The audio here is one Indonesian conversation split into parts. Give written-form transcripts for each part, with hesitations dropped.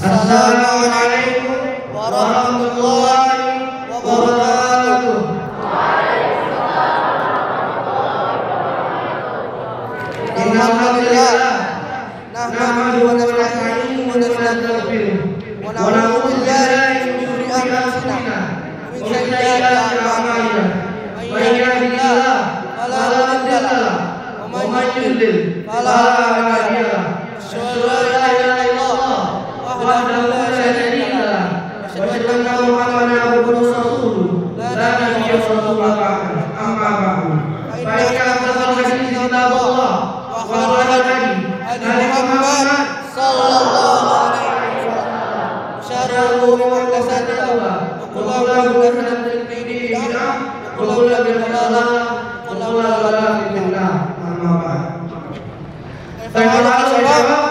Assalamualaikum warahmatullahi wabarakatuh. Alhamdulillah. Nahmaduhu wa nasta'inuhu wa nastaghfiruh. Wa na'udzu billahi min shururi anfusina wa min sayyiati a'malina. May yahdihillahu fala mudilla lahu wa may yudlil fala hadiya lahu. Asyhadu an la ilaha illallah wahdahu la syarika lahu wa asyhadu anna Muhammadan abduhu wa rasuluh. La nabiyya ba'dahu. Amma ba'du. Fa inna afdalal hadits kitabullah wa khairal hadi Muhammad sallallahu alaihi wasallam. Syarrul umuri muhdatsatuha wa kullu muhdatsatin bid'ah wa kullu bid'atin dalalah finnar. Amma ba'du. Alhamdulillah, Allah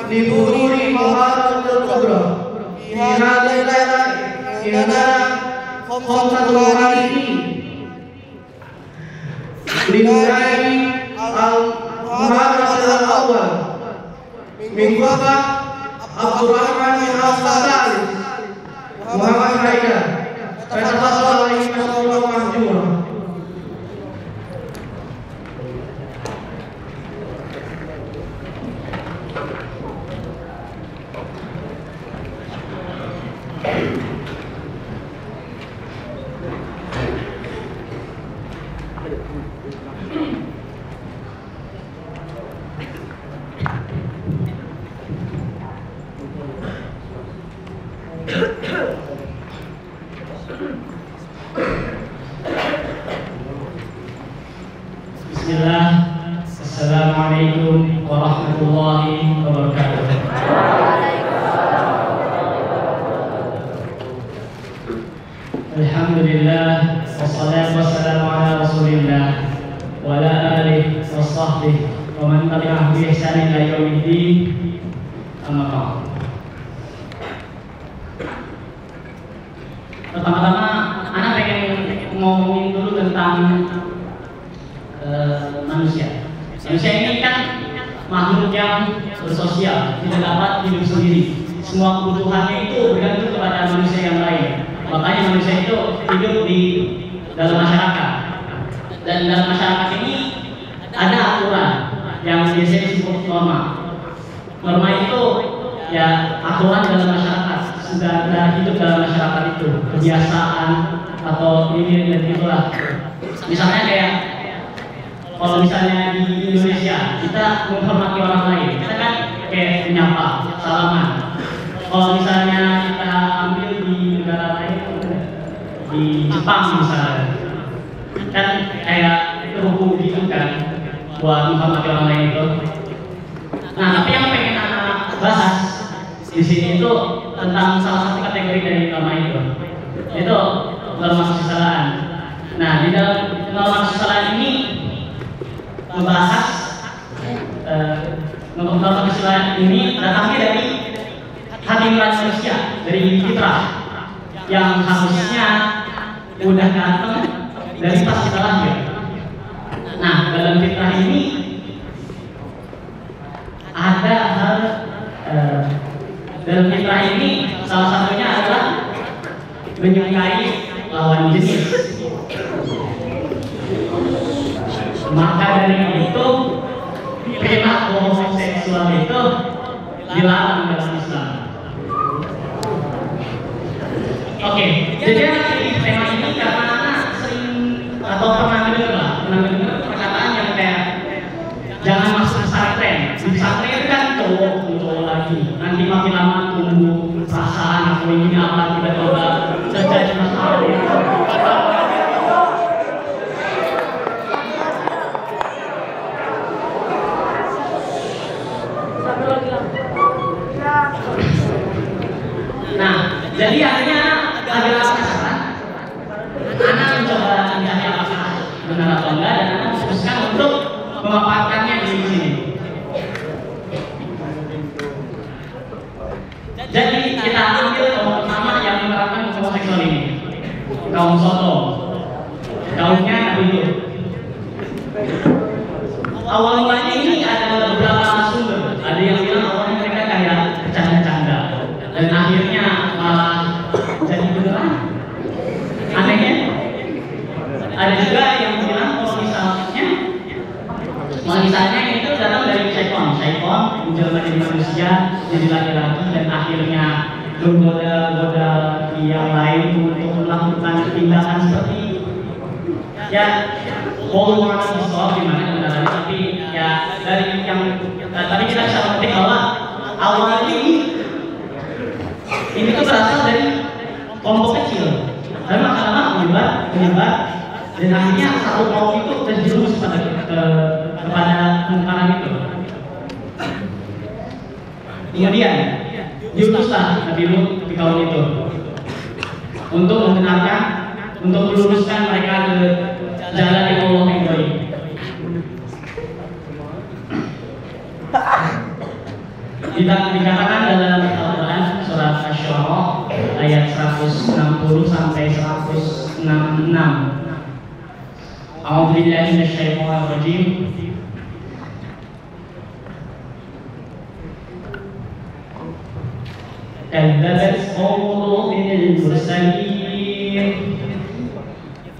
liburi maharatul kubra fi hadhihi indana khamsatul hari lillahi al-muharram al-awwal min wafat Abdurrahman bin Al-Salis Muhammad Haidar katakanlah insyaallah mahjur. Bismillah. Assalamualaikum warahmatullahi wabarakatuh. Alhamdulillah, wassalatu wassalamu ala rasulillah wa ala alihi wa sahbihi wa man tabi'ahum bi ihsanin ila yaumiddin. Amma ba'd. Pertama-tama anak pengen ngomongin dulu tentang manusia. Manusia ini kan makhluk yang bersosial, tidak dapat hidup sendiri. Semua kebutuhannya itu bergantung kepada manusia yang lain. Makanya manusia itu hidup di dalam masyarakat. Dan dalam masyarakat ini ada aturan yang biasanya disebut norma. Norma itu ya aturan dalam masyarakat. Sudah hidup dalam masyarakat itu kebiasaan atau ini dan itulah. Misalnya kayak kalau misalnya di Indonesia kita menghormati orang lain, kita kan kayak menyapa, salaman. Kalau misalnya kita ambil di negara lain, di Jepang misalnya, kan kayak terhubung gitu kan, buat menghormati orang lain itu. Nah, tapi yang pengen anak bahas di sini itu tentang salah satu kategori dari norma itu norma kesusilaan. Nah, di dalam norma kesusilaan ini membahas norma kesusilaan ini datangnya dari hati nurani manusia, dari fitrah yang harusnya udah datang dari pas kita lahir. Nah, dalam fitrah ini ada hal dalam fitrah ini salah satunya adalah menyukai lawan jenis. Maka dari itu perilaku homoseksual itu dilarang dalam Islam. Oke, jadi di tema ini karena anak sering atau pernah dengar perkataan yang kayak jangan masuk pesantren. Di pesantren kan cowok lagi. Nanti makin lama tumbuh perasaan atau ini apa tiba-tiba terjadi masalah. Nah, jadi akhirnya ada kesalahan. Anak mencoba mencari apakah benar atau enggak dan anak memutuskan untuk memaparkannya di sini. Jadi kita ambil kaum pertama yang menerapkan homoseksual ini, kaum Sodom, kaumnya Nabi Lut. Awalnya ini ada beberapa sumber. Ada yang bilang awalnya mereka kayak bercanda-canda, dan akhirnya malah jadi beneran. Anehnya, ada juga yang bilang kalau misalnya itu datang dari syaitan menjelma jadi manusia, jadi laki-laki, dan akhirnya menggoda-goda yang lain untuk melakukan tindakan seperti ya mau soal gimana kebenarannya, tapi ya dari yang tapi kita bisa memetik bahwa awalnya ini tuh berasal dari kelompok kecil, lalu lama-lama menyebar, dan akhirnya satu kelompok itu terjerumus kepada kemungkaran itu. Kemudian diutuslah Nabi Lut di kaum itu untuk membenarkan, untuk meluruskan mereka ke jalan yang Allah ridhoi. Dikatakan dalam Al-Quran surat Asy-Syu'ara ayat 160 sampai 166. A'udzubillahi minasyaitonir rajim. كذبت قوم لوط المرسلين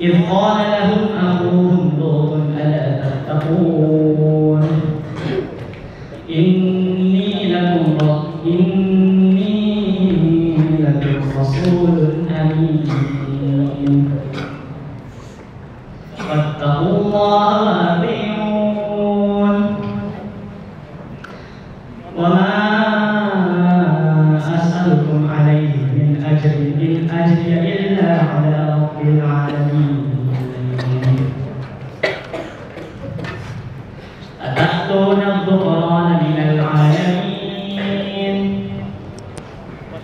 إذ قال لهم أخوهم لوط ألا تتقون إني لكم رسول أمين فاتقوا الله وأطيعون وما أسألكم عليه من أجر إن أجري إلا على رب العالمين أتأتون الذكران من العالمين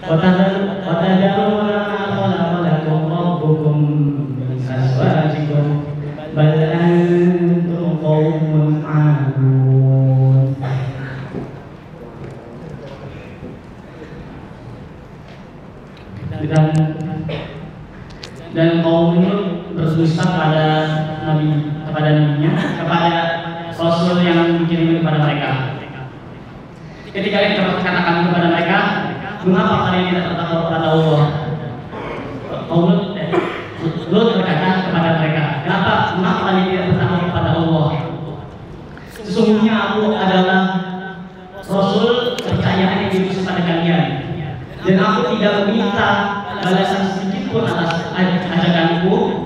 وتذرون ما خلق لكم ربكم من أزواجكم بل أنتم قوم عادون. Dan kaum ini berdusta kepada nabinya, kepada rasul yang dikirim kepada mereka. Ketika kita katakan kepada mereka, mengapa kalian tidak bertakwa kepada Allah? Kaum Lut berkata kepada mereka, mengapa kalian tidak bertakwa kepada Allah? Sesungguhnya aku adalah rasul kepercayaan yang diutus kepada kalian, dan aku tidak meminta balasan sedikit pun atas ajakanku.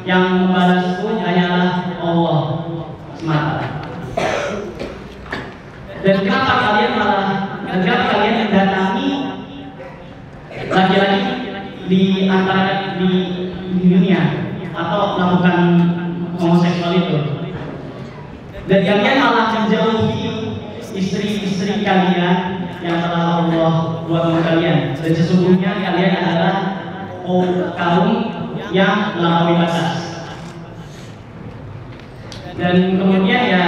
Yang membalasku hanyalah Allah semata. Dan kenapa kalian mendatangi laki-laki di antara di dunia atau melakukan homoseksual itu, dan kalian malah menjauhi istri-istri kalian yang telah Allah buat untuk kalian, dan sesungguhnya kalian adalah kaum yang melampaui batas. Dan kemudian ya,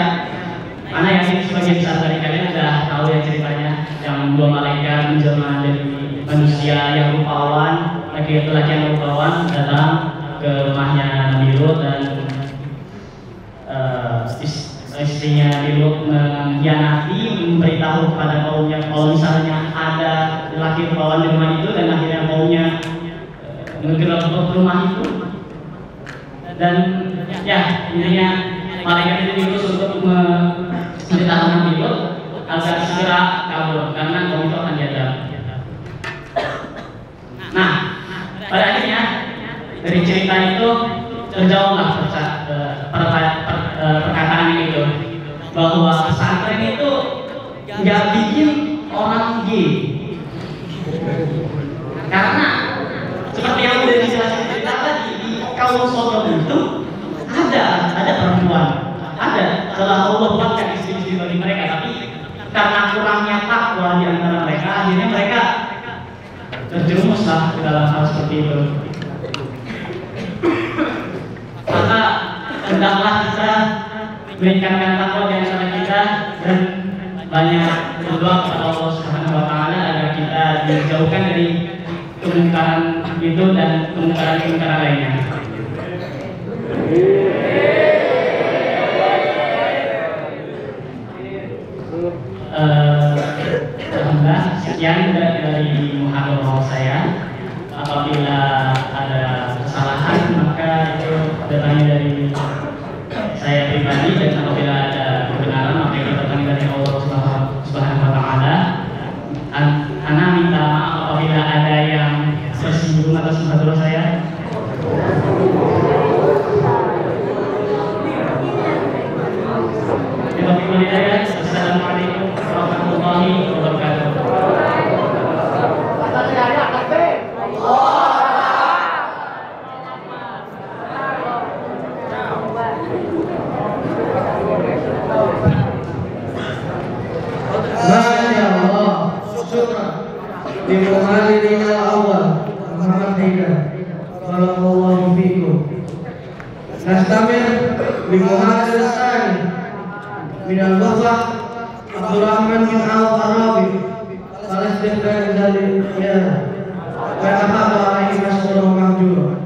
anak yakin sebagian besar dari kalian sudah tahu ya ceritanya, yang dua malaikat menjelma jadi manusia yang rupawan, laki-laki yang rupawan datang ke rumahnya Nabi Lut, dan istrinya Nabi Lut mengkhianati, memberitahu kepada kaumnya kalau misalnya ada laki rupawan di rumah itu, dan akhirnya kaumnya menggerak ke rumah itu. Dan ya intinya malaikat itu diutus untuk memberitahu Nabi Lut agar segera kabur karena kaum itu akan diadab. Nah, pada akhirnya dari cerita itu terjawablah perkataan itu, bahwa pesantren itu nggak bikin orang gay, karena seperti yang sudah dijelaskan cerita tadi, di kaum Sodom itu ada perempuan, setelah Allah buatkan istri-istri bagi mereka, tapi karena kurangnya takwa di antara mereka, akhirnya mereka terjerumuslah ke dalam hal seperti itu. Maka hendaklah kita meningkatkan takwa di antara kita dan banyak berdoa kepada Allah Subhanahu wa taala agar kita dijauhkan dari kemungkaran itu dan kemungkaran lainnya. Alhamdulillah, sekian dari muhadharah saya. Apabila ada kesalahan maka itu datangnya dari saya pribadi, dan apabila ada kebenaran maka itu datangnya dari Allah Subhanahu wa taala. Ana minta maaf apabila ada yang tersinggung atas muhadharah saya. Assalamualaikum warahmatullahi wabarakatuh. Masya Allah, syukran limuhalilin al-awwal Alhamdulillah, barakallahu fikum. Nastamir limuhalil al-thani min al-Baqa Abdurrahman bin Al-Arabi al-Istiqlal dari ya Ka'akhadu alaihi masyurah mahjurah.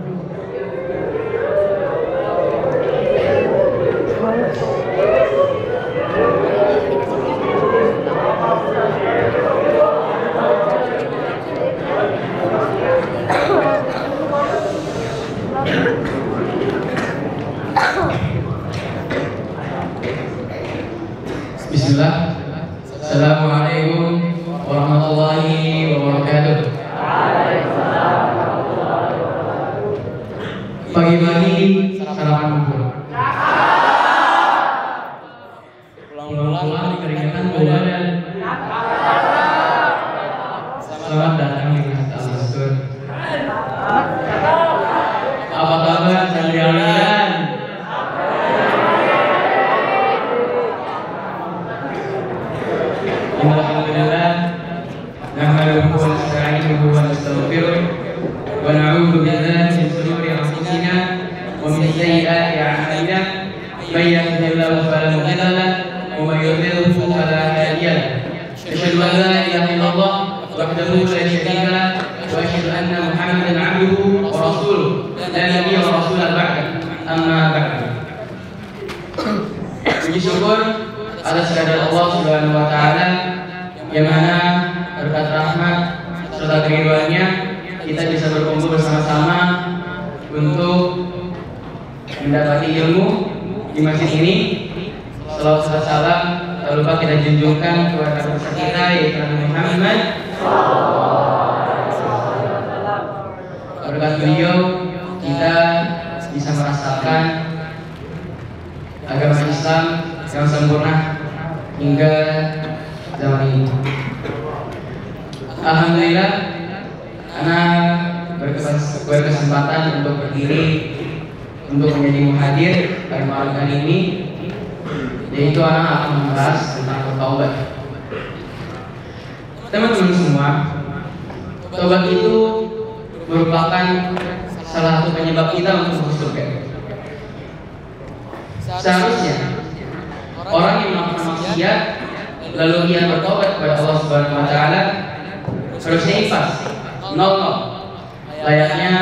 Bismillah. Assalamualaikum warahmatullahi wabarakatuh. Pagi-pagi sarapan bubur. Pulang-pulang dikeringatkan bau badan. Selamat datang di Masjid Al-Mastur. Apa kabar kalian? Alhamdulillah, nahmaduhu wa nasta'inuhu wa nastaghfiruh wa na'udzu billahi min shururi anfusina wa min sayyiati a'malina. May yahdihillahu fala mudilla lahu wa may yudlil fala hadiya lahu. Asyhadu an la ilaha illallah wahdahu la syarika lahu wa asyhadu anna Muhammadan 'abduhu wa rasuluh la nabiyya wa rasulan ba'da. Amma ba'du. Puji syukur atas kehadirat Allah Subhanahu wa taala, yang mana berkat rahmat serta keriduannya kita bisa berkumpul bersama-sama untuk mendapati ilmu di masjid ini. Salawat serta salam tak lupa kita junjungkan kepada Rasul kita yaitu Nabi Muhammad. Berkat beliau kita bisa merasakan agama Islam yang sempurna hingga zaman ini. Alhamdulillah, anak berkesempatan untuk berdiri untuk menjadi muhadir pada malam kali ini, yaitu anak akan membahas tentang taubat. Teman-teman semua, taubat itu merupakan salah satu penyebab kita untuk masuk surga. Seharusnya orang yang melakukan maksiat lalu ia bertobat kepada Allah Subhanahu wa taala harusnya ikhlas, nol, layaknya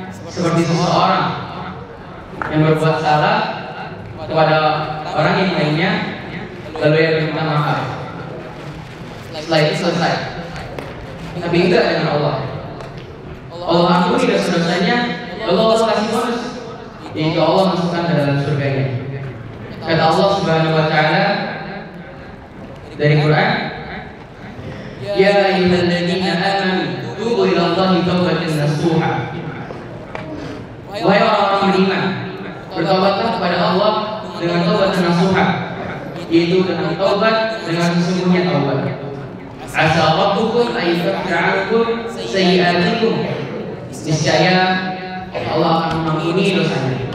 seperti seseorang yang berbuat salah kepada orang yang lainnya lalu ia berminta maaf. Setelah itu selesai. Tapi enggak dengan Allah. Allah ampuni dosa-dosanya, Allah kasih bonus, yaitu Allah masukkan ke dalam surganya. Kata Allah Subhanahu wa taala dari Quran, ya ayyuhalladzina amanu tubu ila Allahi taubatan nasuha. Wahai orang-orang beriman, bertobatlah kepada Allah dengan taubat nasuha, yaitu dengan taubat dengan sesungguhnya taubat. Asa rabbukum ay yukaffira ankum sayyi'atikum. Niscaya Allah akan mengampuni dosanya.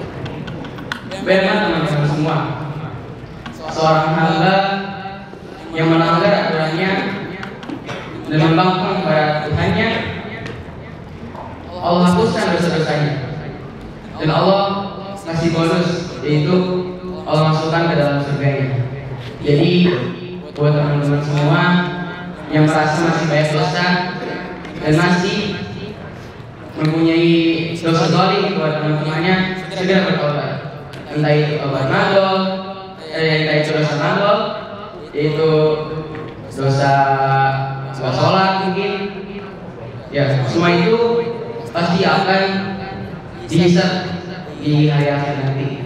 Bagaimana teman-teman semua? Seorang hamba yang melanggar aturannya dan membangkang kepada Tuhannya, Allah hapuskan dosa-dosanya dan Allah kasih bonus, yaitu Allah masukkan ke dalam surganya. Jadi buat teman-teman semua yang merasa masih banyak dosa dan masih mempunyai dosa zalim buat teman-temannya, segera bertobat. Entah itu tobat nadol, entah itu dosa nadol, yaitu dosa sholat mungkin. Ya, semua itu pasti akan dihisab di hari akhir nanti.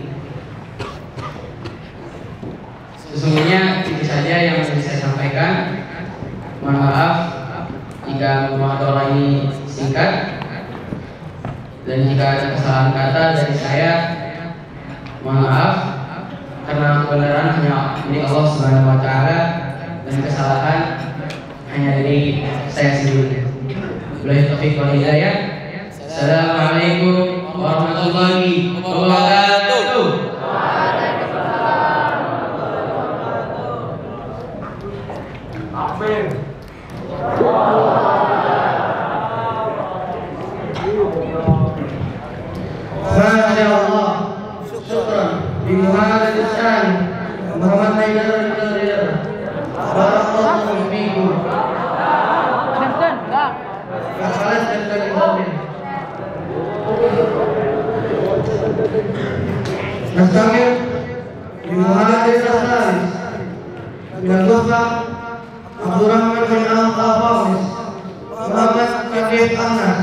Sesungguhnya itu saja yang bisa saya sampaikan. Mohon maaf jika muhadharah ini singkat dan jika ada kesalahan kata dari saya, mohon maaf karena kebenaran hanya milik Allah Subhanahu wa taala dan kesalahan hanya dari saya sendiri. Wabillahi taufiq wal hidayah. Assalamualaikum warahmatullahi wabarakatuh. Amin. Masya Allah. Syukran. Bimuhammad Isyan Muhammad Haidar al-Qadir. Barakallahu fiikum. Kalah dan kalimat. Nastamir Bimuhammad Isyan Minal-Ghufa Abdurrahman bin Al-Qafamis Muhammad Kafif Anas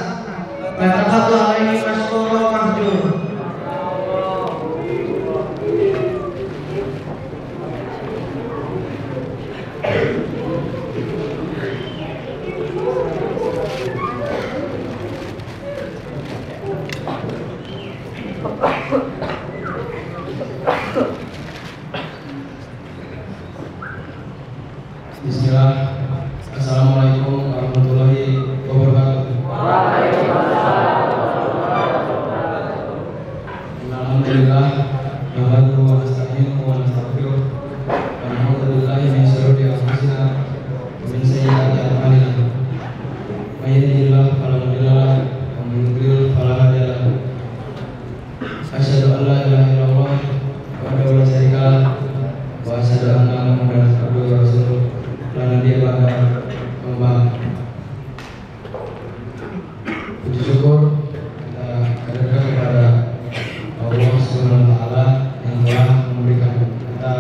Batakatu alaihi masyukur mahjur. Bismillah. Assalamualaikum warahmatullahi wabarakatuh. Alhamdulillah. Nahmaduhu wa nasta'inuhu wa nastaghfiruh. Wa na'udzu billahi min shururi anfusina wa min sayyiati a'malina. May yahdihillahu fala mudilla lahu wa may yudlil fala hadiya lahu. Asyhadu an la ilaha illallah wahdahu la syarika lah wa asyhadu anna Muhammadan abduhu wa rasuluh. Lalu dia bangga membang. Puji syukur kita hadirkan kepada Allah Subhanahu wa taala yang telah memberikan kita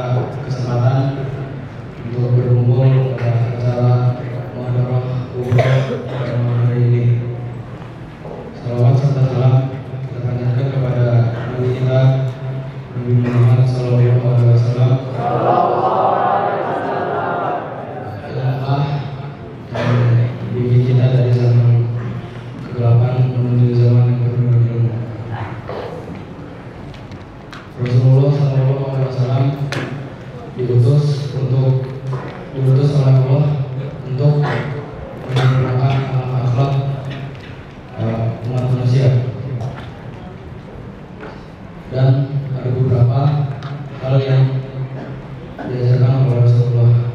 kesempatan untuk berkumpul pada acara muhadharah kubur pada malam hari ini. Salawat serta salam kita panjatkan kepada Nabi kita Nabi Muhammad sallallahu alaihi wasallam. Bimbing kita dari zaman kegelapan menuju zaman yang penuh dengan ilmu. Rasulullah SAW diutus oleh Allah untuk menyempurnakan akhlak umat manusia. Dan ada beberapa hal yang diajarkan oleh Rasulullah.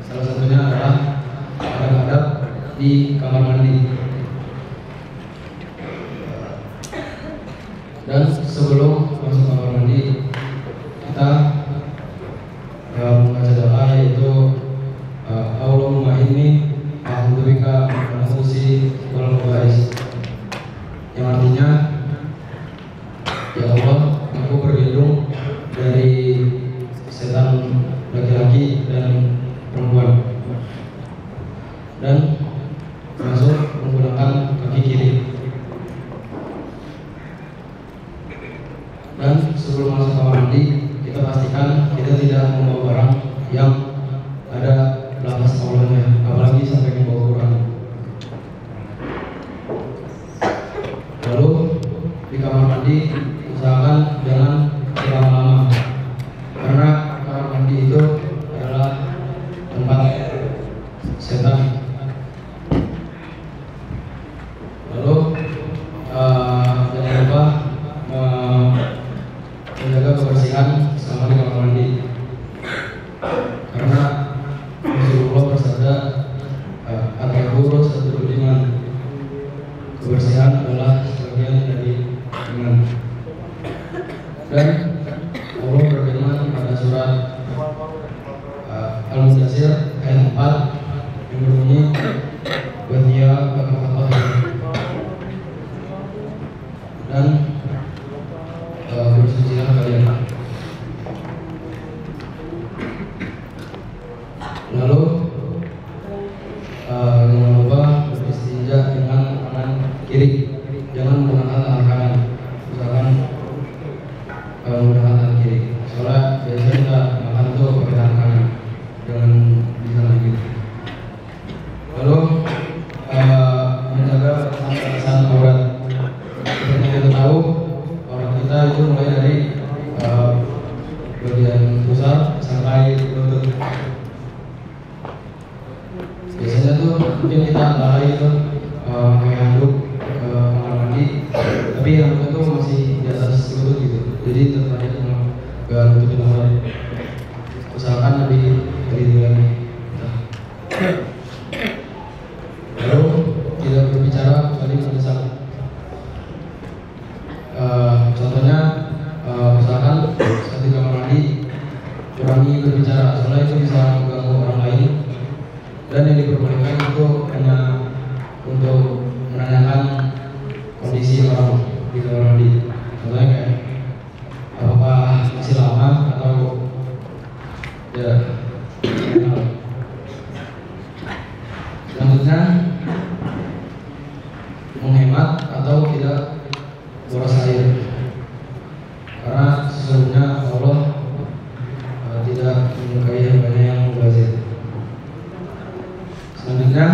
Salah satunya adalah adab-adab di kamar mandi. Dan sebelum masuk kamar mandi kita membaca doa, yaitu Allahumma inni a'udzubika minal khubuthi wal khaba'is, yang artinya, ya Allah, aku berlindung dari setan laki-laki dan perempuan, dan termasuk menggunakan kaki kiri. Dan sebelum masuk kamar mandi, kita pastikan kita tidak membawa barang yang ada lafaz Allahnya, apalagi sampai membawa Quran. Lalu di kamar mandi usahakan jangan lama-lama, karena kamar mandi itu adalah tempat setan. Lalu jangan lupa menjaga kebersihan selama di kamar mandi, karena Rasulullah bersabda, at-tahuru satrul iman, kebersihan adalah sebagian dari iman. Dan Allah berfirman Al-Mudaththir ayat 4 yang berbunyi wa thiyabaka fatahhir, dan bersucilah kalian. Lalu jangan lupa beristinja dengan tangan kiri, jangan menggunakan tangan kanan. Misalkan menggunakan tangan kiri, soalnya biasanya kita makan tuh pakai tangan kanan, jangan bisa lagi. Lalu menjaga batasan aurat. Seperti kita tahu, aurat kita itu mulai dari bagian pusar sampai lutut. Biasanya tuh mungkin kita lari itu pakai handuk kamar mandi, tapi handuknya tuh masih di atas lutut gitu, jadi tetap aja cuma gak nutupin aurat. Usahakan lebih lagi. Lalu tidak berbicara kecuali mendesak. Contohnya usahakan saat di kamar mandi kurangi berbicara, soalnya itu bisa mengganggu orang lain. Dan yang diperbolehkan itu hanya untuk menanyakan kondisi orang di kamar mandi. Contohnya kayak apakah masih lama atau ya. Selanjutnya menghemat atau tidak boros air, karena sesungguhnya Allah tidak menyukai hambanya yang mubazir. Selanjutnya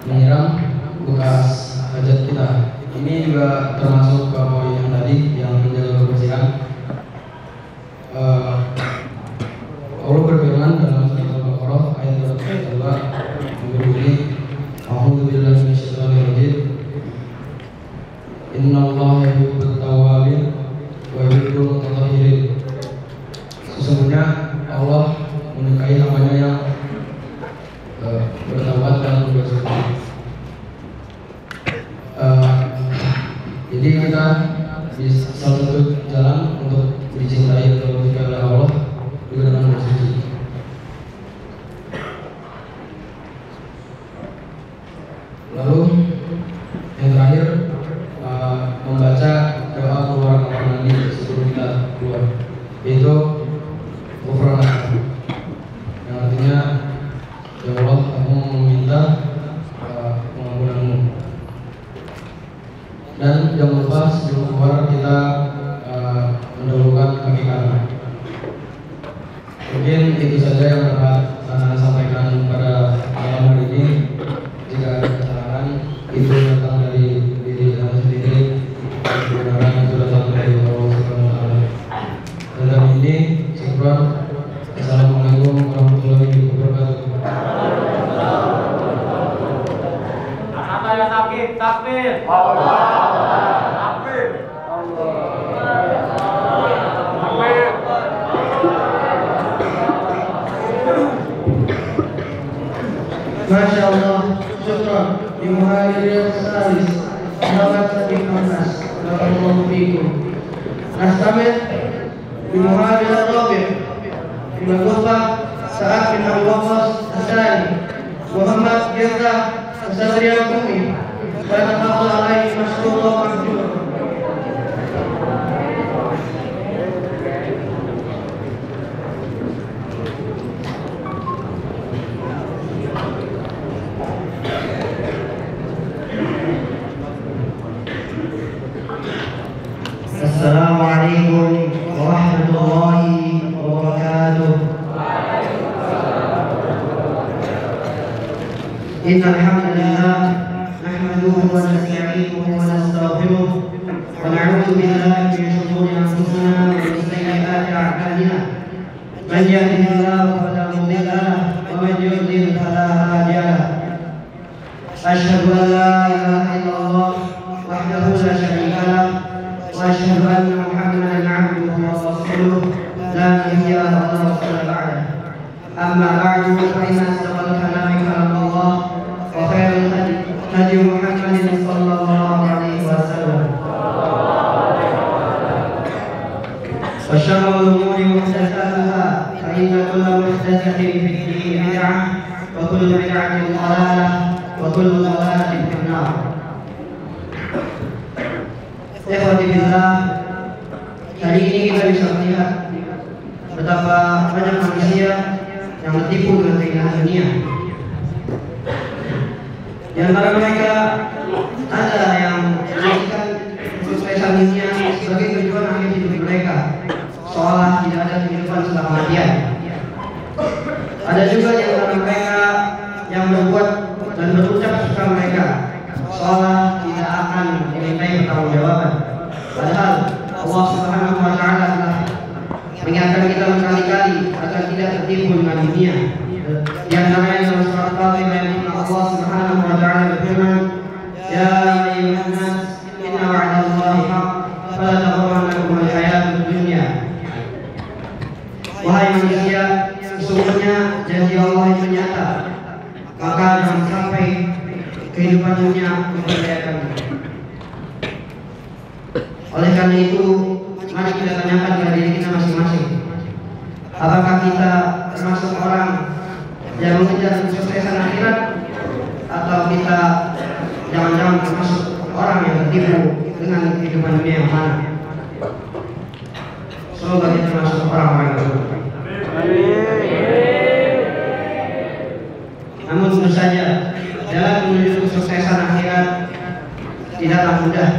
menyiram bekas hajat kita. Ini juga termasuk ke poin yang tadi yang menjaga kebersihan. Allah berfirman dalam surat Al-Baqarah ayat 32 yang berbunyi, A'udzu billahi minasyaitonir rajim. Innallaha yuhibbut tawwabin wa yuhibbul mutatahhirin. Sesungguhnya Allah menyukai hambanya yang bertaubat dan bersuci. Jadi kita di salah satu jalan untuk dicintai atau disukai oleh Allah juga dengan bersuci. Lalu yang terakhir membaca doa keluar kamar mandi sebelum kita keluar, yaitu ghufranak, yang artinya ya Allah, aku meminta pengampunanmu. Dan jangan lupa sebelum keluar kita mendahulukan kaki kanan. Mungkin itu saja yang dapat saya sampaikan pada malam hari ini. Jika ada kesalahan, itu datang dari diri saya sendiri, kebenaran itu datang dari Allah Subhanahu wa Ta'ala. Dan kali ini syukran. Assalamualaikum warahmatullahi wabarakatuh. Apa yang sakit? Takbir. Takbir. Takbir. Masya Allah, syukran di muhajirin salis, sahabat Sadiq Anas, barakallahu fiikum. Nastamid di muhajirin Rabi' di Al-Ghufah Sa'ad bin Abi Waqqas As-Sani, Muhammad Jazza As-Sadriyah Kumi, Fatafadhal alaihi mashkurah mahjur. Assalamualaikum warahmatullahi wabarakatuh. Innal hamdalillah nahmaduhu wa nasta'inuhu wa nastaghfiruh wa na'udzu billahi min shururi anfusina wa min sayyiati a'malina. Man yahdihillahu fala mudilla lahu wa man yudlil fala hadiya lahu. Asyhadu an la ilaha illallah wahdahu la syarika lahu وأشهد أن محمدا عبده ورسوله لا نبي ولا رسول بعده. أما بعد فإن أصدق الكلام كلام الله وخير الهدي هدي محمد صلى الله عليه وسلم وشر الأمور محدثاتها فإن كل محدثة في الدين بدعة وكل بدعة ضلالة وكل ضلالة في النار. Ikhwati billah, hari ini kita bisa melihat betapa banyak manusia yang tertipu dengan keindahan dunia. Di antara mereka ada yang menjadikan kesuksesan dunia sebagai tujuan akhir hidup mereka, seolah tidak ada kehidupan setelah kematian. Ada juga di antara mereka yang berbuat dan berucap suka mereka, seolah tidak akan dimintai pertanggungjawaban. Padahal Allah Subhanahu wa Ta'ala telah mengingatkan kita berkali-kali agar tidak tertipu dengan dunia. Di antaranya dalam surat Fatir ayat 5 Allah Subhanahu wa Ta'ala berfirman, "Ya ayyuhan nas, inna wa'dallahi haqq, fala taghurrannakum al-hayatud dunya." Wahai manusia, sesungguhnya janji Allah itu nyata, maka jangan sampai kehidupan dunia memperdayakan. Oleh karena itu, mari kita tanyakan kepada diri kita masing-masing, apakah kita termasuk orang yang mengejar kesuksesan akhirat, atau kita jangan-jangan termasuk orang yang tertipu dengan kehidupan dunia yang mana? Semoga kita termasuk orang-orang yang beruntung. Namun tentu saja, jalan menuju kesuksesan akhirat tidaklah mudah,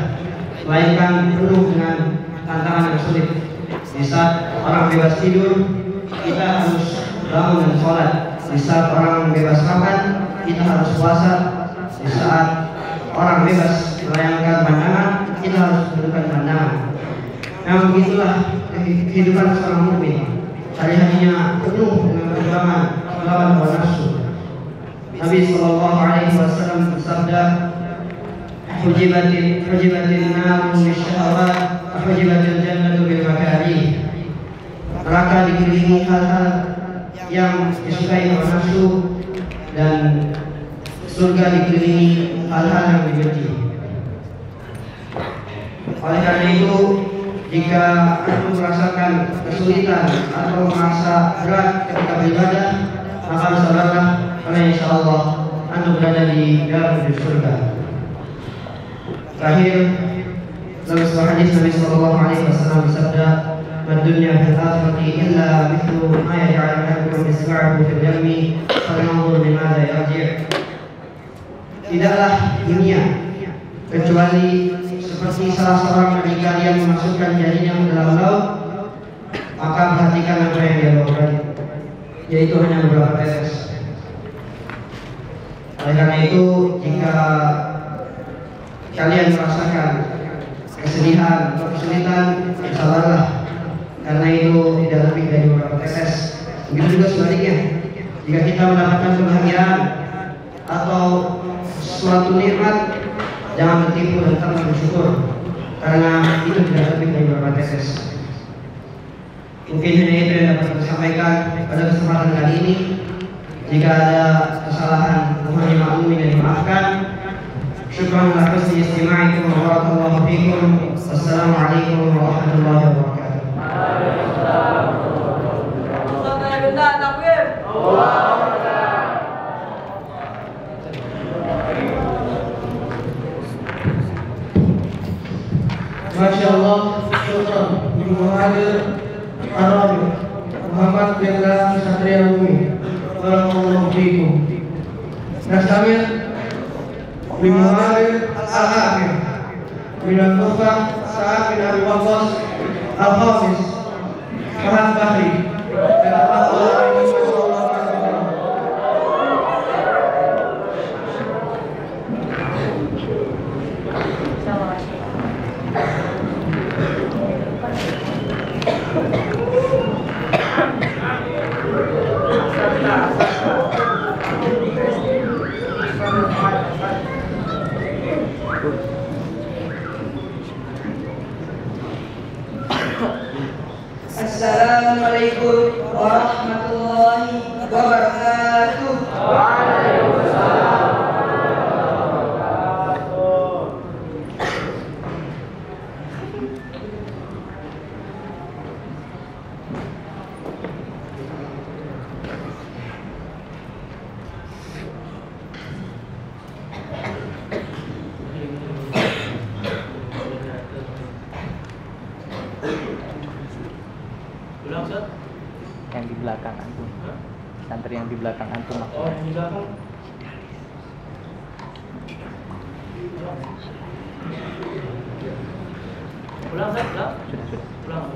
melainkan penuh dengan tantangan yang sulit. Di saat orang bebas tidur, kita harus bangun dan sholat. Di saat orang bebas makan, kita harus puasa. Di saat orang bebas melayangkan pandangan, kita harus menundukkan pandangan. Memang begitulah kehidupan seorang mukmin. Hari-harinya penuh dengan perjuangan melawan hawa nafsu. Nabi Sallallahu Alaihi Wasallam bersabda, "Hujibatin naru bisyahawat, hujibatil jannatu bil makarih." Neraka dikelilingi hal-hal yang disukai hawa nafsu, dan surga dikelilingi hal-hal yang dibenci. Oleh karena itu, jika Anda merasakan kesulitan atau merasa berat ketika beribadah, maka bersabarlah, karena insya Allah Anda berada di dalam surga. Terakhir, dalam sebuah hadis Nabi Sallallahu Alaihi Wasallam bersabda, "Dunya fil akhirati illa mithlu ma yaj'al ahadukum isba'ahu fil yammi, falyanzur bimadza yarji'." Tidaklah dunia kecuali seperti salah seorang dari kalian memasukkan jarinya ke dalam laut, maka perhatikan apa yang dia bawa balik, yaitu hanya beberapa tetes. Oleh karena itu, jika kalian merasakan kesedihan atau kesulitan, bersabarlah, karena itu tidak lebih dari beberapa tetes. Begitu juga sebaliknya, jika kita mendapatkan kebahagiaan atau suatu nikmat, jangan tertipu dan tetap bersyukur, karena itu tidak lebih dari beberapa tetes. Mungkin hanya itu yang dapat saya sampaikan pada kesempatan kali ini. Jika ada kesalahan, mohon dimaklumi dan dimaafkan. Syukran ala husni istima'ikum wa barakallahu fikum. Wassalamualaikum warahmatullahi wabarakatuh. Masya Allah, syukran Muhammad Arabi Muhammad bin Satria Bumi. Barakallahu fikum. Nastamir Muhammad Al-Akhir bin Al-Kufah Sa'ad bin Abi Waqqas Al-Hafiz Farhan Bahri dan Allah Assalamualaikum warahmatullahi wabarakatuh. Waalaikumsalam. Yang di belakang antum. Santri yang di belakang antum. Oh, yang di belakang. Pulang, Ustaz? Sudah. Pulang.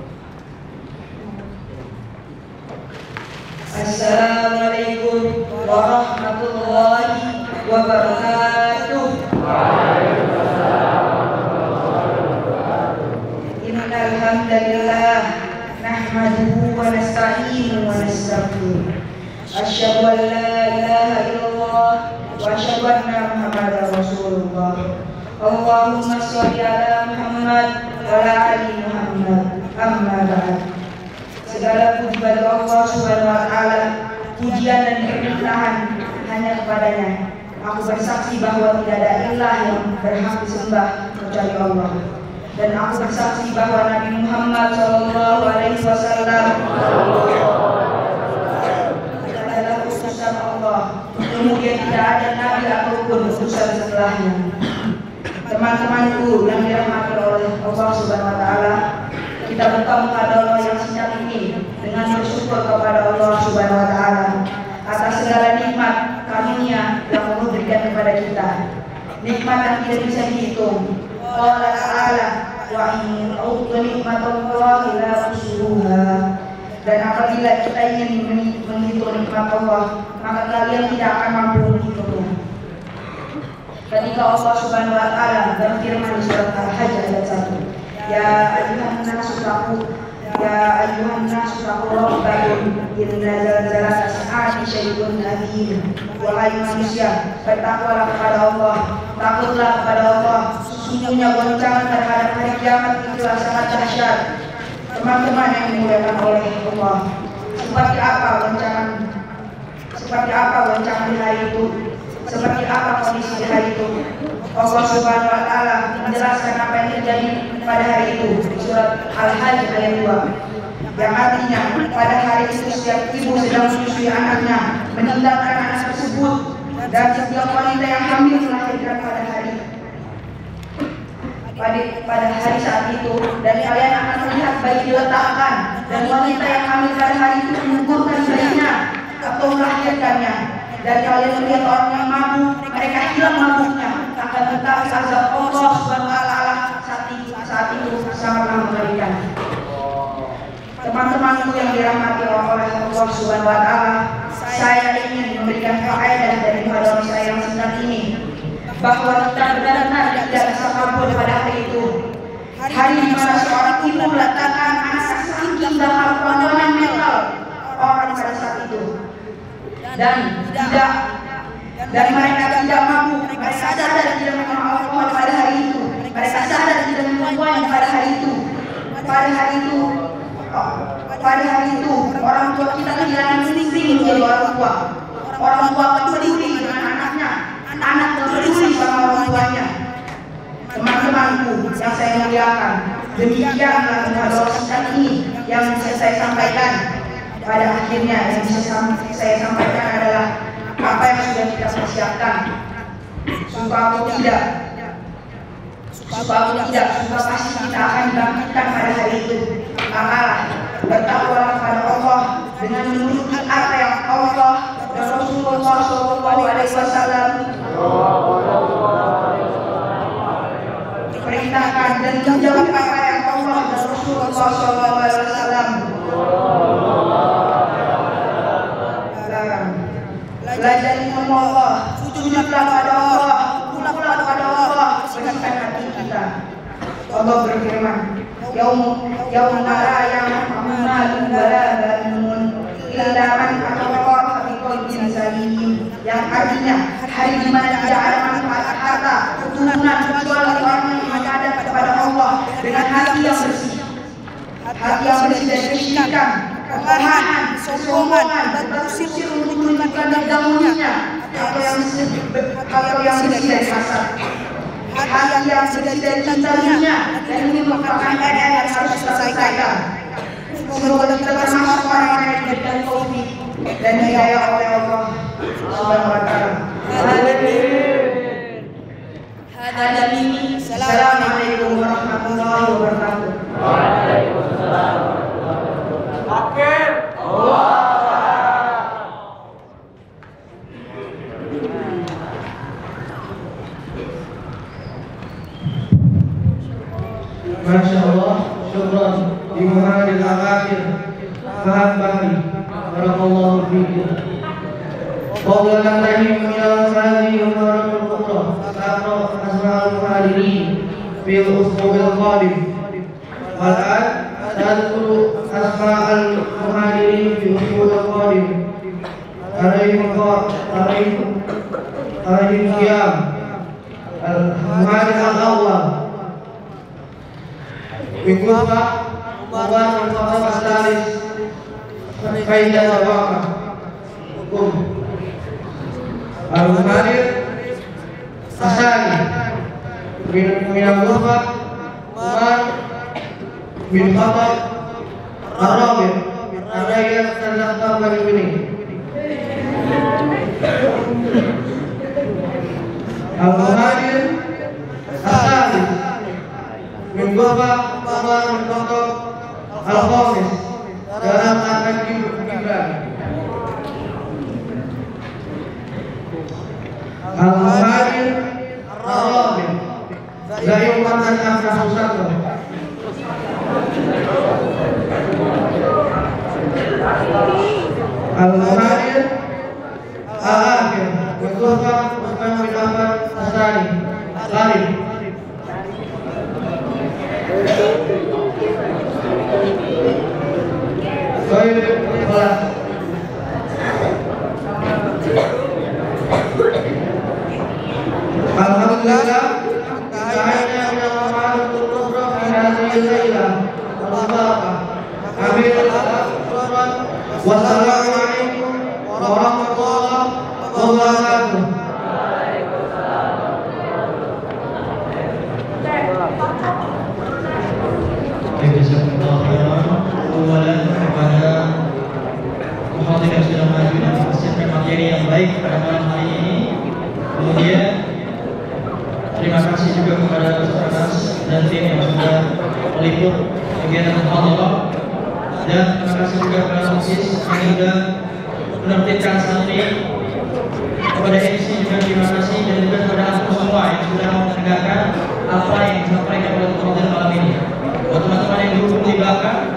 Assalamualaikum warahmatullahi wabarakatuh. Innal hamdalillah nahmaduhu wa nasta'inuhu wa nastaghfiruh. Asyhadu an la ilaha illallah wa asyhadu anna Muhammadar Rasulullah. Allahumma shalli ala Muhammad wa ala ali Muhammad. Amma ba'd. Segala puji bagi Allah Subhanahu wa taala, pujian dan keberkahan hanya kepadanya. Aku bersaksi bahwa tidak ada ilah yang berhak disembah kecuali Allah. Dan aku bersaksi bahwa Nabi Muhammad SAW adalah utusan Allah. Kemudian tidak ada nabi ataupun utusan setelahnya. Teman-temanku yang dirahmati oleh Allah Subhanahu wa taala, kita bertemu pada Allah yang singkat ini dengan bersyukur kepada Allah Subhanahu wa taala atas segala nikmat karunia yang Allah berikan kepada kita. Nikmat yang tidak bisa dihitung. Qala ta'ala wa in ta'uddu nikmatallahi la tuhsuha. Dan apabila kita ingin menghitung nikmat Allah, maka kalian tidak akan mampu menghitungnya. Ketika Allah Subhanahu wa taala berfirman di surat Al-Hajj ayat 1, Ya ayyuhan nasu taqu rabbakum inna zalzalata sa'ati syai'un adzim. Wahai manusia, bertakwalah kepada Allah, takutlah kepada Allah. Sesungguhnya goncangan terhadap hari kiamat itulah sangat dahsyat. Teman-teman yang dimuliakan oleh Allah, seperti apa goncangan di hari itu? Seperti apa kondisi di hari itu? Allah Subhanahu wa taala menjelaskan apa yang terjadi pada hari itu di surat Al-Hajj ayat 2. Yang artinya pada hari itu setiap ibu sedang menyusui anaknya, meninggalkan anak tersebut, dan setiap wanita yang hamil melahirkan pada hari saat itu, dan kalian akan melihat bayi diletakkan, dan wanita yang hamil pada hari itu menguburkan bayinya atau melahirkannya. Dan kalian melihat orang yang mabuk, mereka hilang mabuknya, akan tetapi azab Allah Subhanahu wa taala saat itu sangatlah mengerikan. Teman-temanku yang dirahmati oleh Allah Subhanahu wa taala, saya ingin memberikan faedah dari hadis saya yang singkat ini, bahwa kita benar-benar tidak bisa mampu pada hari itu, hari di mana seorang ibu meletakkan anak saking dahsyat perlawanan mental orang pada saat itu, dan mereka tidak mampu, mereka sadar tidak mengenal Allah pada hari itu, mereka sadar tidak mengenal pada hari itu. Pada hari itu orang tua kita kehilangan insting menjadi orang tua. Orang tua peduli dengan anaknya, anak peduli sama orang tuanya. Teman-temanku yang saya muliakan, demikianlah hadis ini yang bisa saya sampaikan. Pada akhirnya yang bisa saya sampaikan adalah apa yang sudah kita persiapkan. Suka atau tidak, suka pasti kita akan dibangkitkan pada hari itu. Maka bertakwalah kepada Allah dengan menuruti apa yang Allah dan Rasulullah SAW perintahkan, dan menjawab apa yang Allah dan Rasulullah SAW belajar ilmu Allah, sujudlah kepada Allah, pulang kepada Allah, bersihkan hati kita. Allah berfirman, Yauma la yanfa'u malun wala banun illa man atallaha biqalbin salim. Yang artinya hari di mana tidak ada manfaat harta, keturunan kecuali orang yang menghadap kepada Allah dengan hati yang bersih, dari kesyirikan, kemarahan, kesombongan, dan berusir untuk menunjukkan daunnya, atau yang bersih dari hasad. Hati yang bersih dari cinta dunia, dan ini merupakan PR yang harus diselesaikan. Semoga kita bersama orang yang diberikan taufik dan hidayah oleh Allah Subhanahu wa taala. Assalamualaikum warahmatullahi wabarakatuh. Waalaikumsalam. Akhir. Masya Allah, syukran di muhadil akhir Fahad Bahri barakallahu fikum. Qawla lahim minal hadhihi umaratul kubra sa'ra asma'al muhadirin fil usbu'il qadim. Wal'ad sadkuru asma'al muhadirin fil usbu'il qadim. Alaihim qiyam al-muhadil al-awwal Bikufa Umar Al-Fatah Al-Salis Faidah Al-Waqah Hukum Al-Muhadir Asani Minal Kufa Umar Bin Khattab Ar-Rabir Ar-Rayat Al-Zahtar Al-Bini Al-Muhadir Asani Min Kufa Umar bin Khattab Al-Khamis dalam akan diberikan Al-Muhadir Ar-Rabi Zayuman Al-Afrah Usaka Al-Muhadir Al-Akhir Min Kufa Usman bin Affan Asani Salim Baik, kelas. Alhamdulillah, akhirnya menyampaikan program hadhihi lailah al-barakah. Amin. Wassalamualaikum warahmatullahi wabarakatuh. Awalan kepada muhadhir yang sudah maju dan mempersiapkan materi yang baik pada malam hari ini. Kemudian terima kasih juga kepada Ustaz dan tim yang sudah meliput kegiatan muhadharah, dan terima kasih juga kepada OSIS yang sudah menertibkan santri. Kepada MC juga terima kasih, dan juga kepada aku semua yang sudah mendengarkan apa yang disampaikan oleh muhadhir malam ini. Buat teman-teman yang duduk di belakang,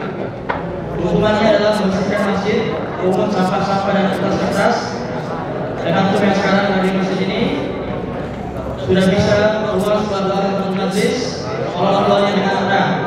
hukumannya adalah membersihkan masjid, pungut sampah-sampah dan kertas-kertas. Dan antum yang sekarang ada di masjid ini sudah bisa keluar setelah majlis, Allah dengan tenang.